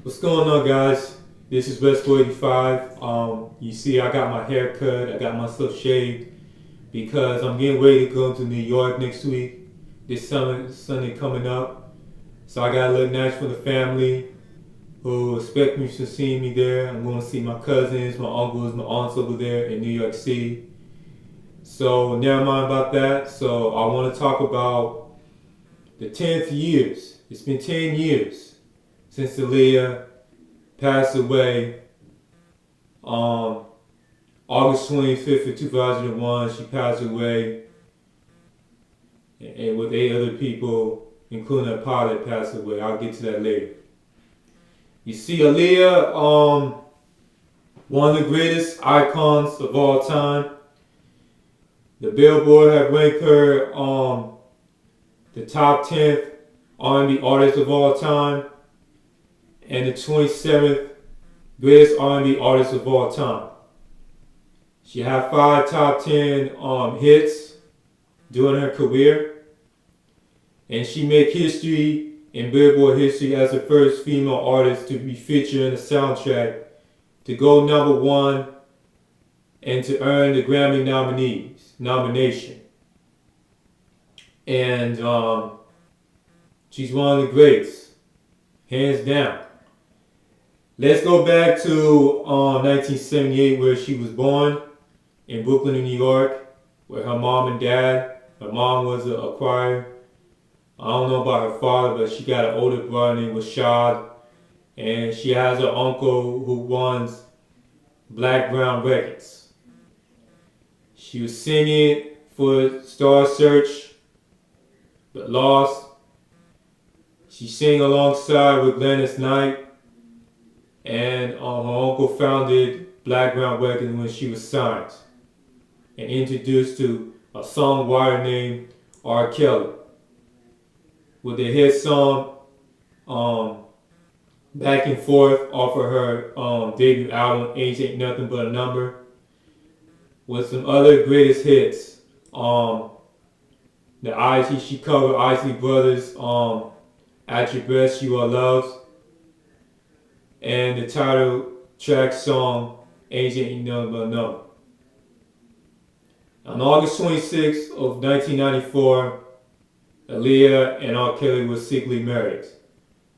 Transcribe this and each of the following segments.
What's going on, guys? This is West485. You see, I got my hair cut, I got myself shaved because I'm getting ready to go to New York next week. This summer, Sunday coming up. So I gotta look nice for the family who expect me to see me there. I'm going to see my cousins, my uncles, my aunts over there in New York City. So never mind about that. So I want to talk about the 10th years. It's been 10 years since AAliyah passed away. August 25th of 2001, she passed away, and with 8 other people, including a pilot, passed away. I'll get to that later. You see, AAliyah, one of the greatest icons of all time. The Billboard have ranked her the top 10th R&B artist of all time and the 27th greatest R&B artist of all time. She had 5 top 10 hits during her career, and she made history in Billboard history as the first female artist to be featured in a soundtrack, to go number 1, and to earn the Grammy nomination. And she's one of the greats, hands down. Let's go back to 1978, where she was born in Brooklyn, New York, with her mom and dad. Her mom was a choir. I don't know about her father, but she got an older brother named Rashad, and she has an uncle who runs Black Brown Records. She was singing for Star Search, but lost. She sang alongside with Gladys Knight, and her uncle founded Black Brown Records when she was signed and introduced to a songwriter named R. Kelly with the hit song Back and Forth off of her debut album Age Ain't Nothing But a Number, with some other greatest hits. She covered Isley Brothers At Your Best You Are Loved, and the title track song Age Ain't Nothing But a Number. On August 26th of 1994, AAliyah and R. Kelly were secretly married,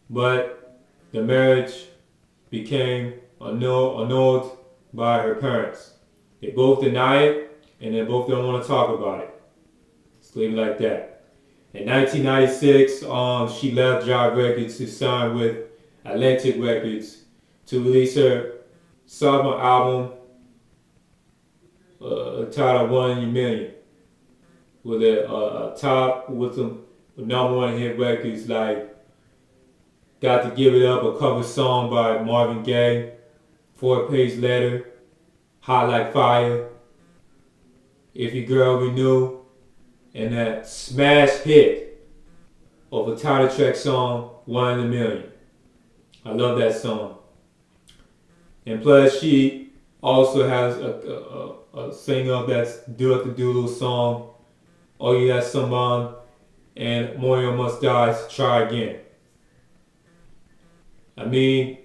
but the marriage became annulled by her parents. They both deny it, and they both don't want to talk about it. Let's leave it like that. In 1996, she left Jive Records to sign with Atlantic Records to release her sophomore album titled One in a Million, with some number 1 hit records like Got to Give It Up, a cover song by Marvin Gaye, 4-Page Letter, Hot Like Fire, If Your Girl Renew, and that smash hit of a title track song, One in a Million. I love that song. And plus, she also has a singer that's do the Doodle song, Oh You Got Someone, and Memoriam Must Die, Try Again. I mean,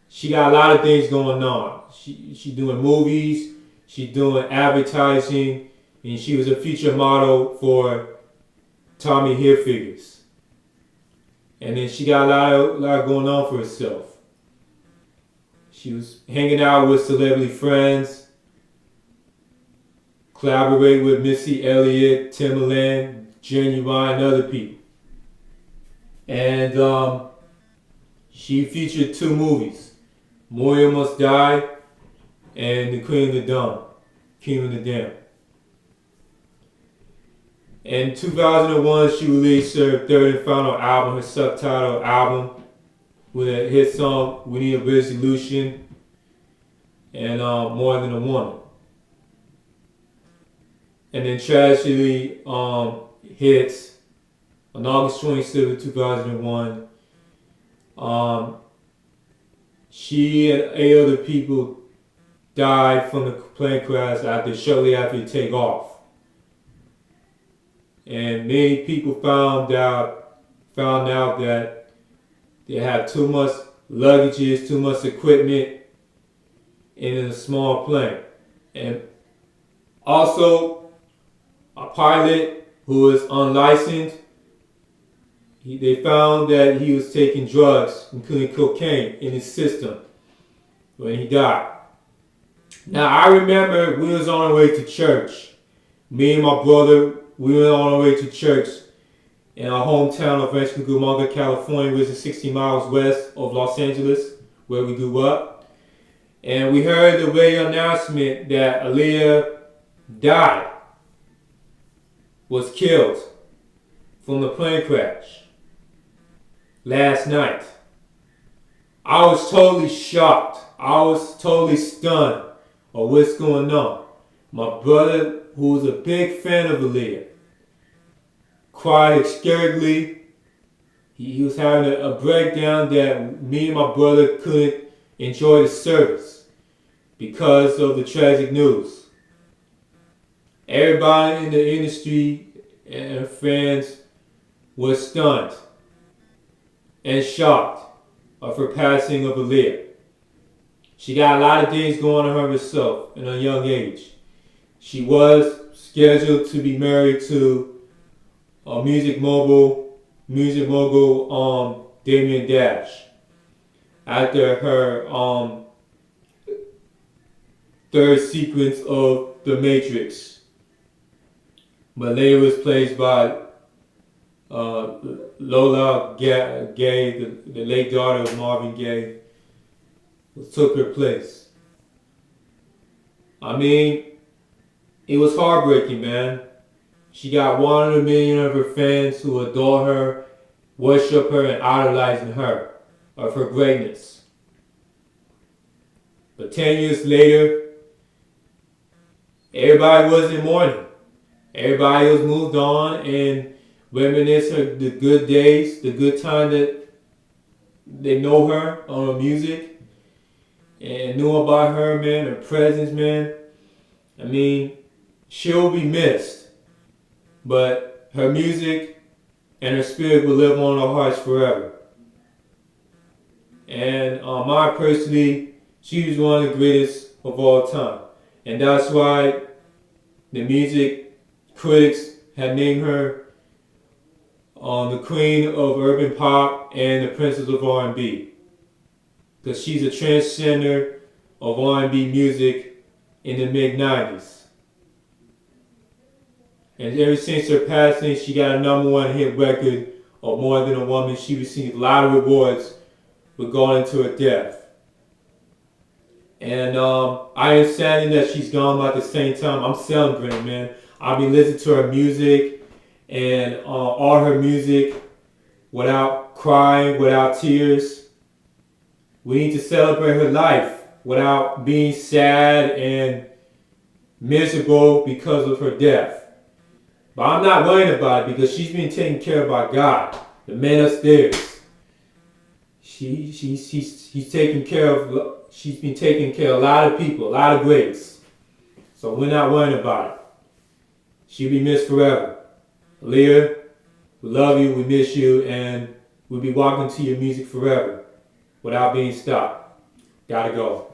she got a lot of things going on. She doing movies, she doing advertising, and she was a feature model for Tommy Hilfiger. And then she got a lot going on for herself. She was hanging out with celebrity friends, collaborated with Missy Elliott, Timbaland, Genuine, and other people. And she featured 2 movies, Memoriam Must Die and The Queen of the Dumb, King of the Dam. In 2001, she released her 3rd and final album, her subtitled album, with a hit song, We Need a Resolution, and More Than a Woman. And then tragically hits on August 27, 2001. She and 8 other people died from the plane crash shortly after take off. And many people found out that They have too much luggages, too much equipment in a small plane. And also, a pilot who is unlicensed, they found that he was taking drugs, including cocaine, in his system when he died. Now, I remember we was on our way to church. Me and my brother, we went on our way to church in our hometown of Rancho Cucamonga, California, which is 60 miles west of Los Angeles, where we grew up. And we heard the radio announcement that AAliyah died, was killed from the plane crash last night. I was totally shocked. I was totally stunned of what's going on. My brother, who was a big fan of AAliyah, cried hysterically. He was having a breakdown that me and my brother couldn't enjoy the service because of the tragic news. Everybody in the industry and fans was stunned and shocked of her passing of AAliyah. She got a lot of things going on herself in a young age. She was scheduled to be married to a music mogul, Damien Dash, after her third sequence of The Matrix, but later was played by Lola Gay, the late daughter of Marvin Gaye, who took her place. I mean, it was heartbreaking, man. She got 100 million of her fans who adore her, worship her, and idolizing her of her greatness. But 10 years later, everybody was in mourning. Everybody was moved on and reminisce the good days, the good time that they know her on her music and knew about her, man, her presence, man. I mean, she'll be missed, but her music and her spirit will live on in our hearts forever. And I personally, she was one of the greatest of all time. And that's why the music critics have named her the queen of urban pop and the princess of R&B. Because she's a transcender of R&B music in the mid-90s. And ever since her passing, she got a #1 hit record of More Than a Woman. She received a lot of rewards regarding to her death. And I am saddened that she's gone, but at the same time, I'm celebrating, man. I've been listening to her music and all her music without crying, without tears. We need to celebrate her life without being sad and miserable because of her death. But I'm not worried about it because she's been taken care of by God, the man upstairs. She's taken care of. She's been taking care of a lot of people, a lot of greats. So we're not worried about it. She'll be missed forever. AAliyah, we love you, we miss you, and we'll be walking to your music forever without being stopped. Gotta go.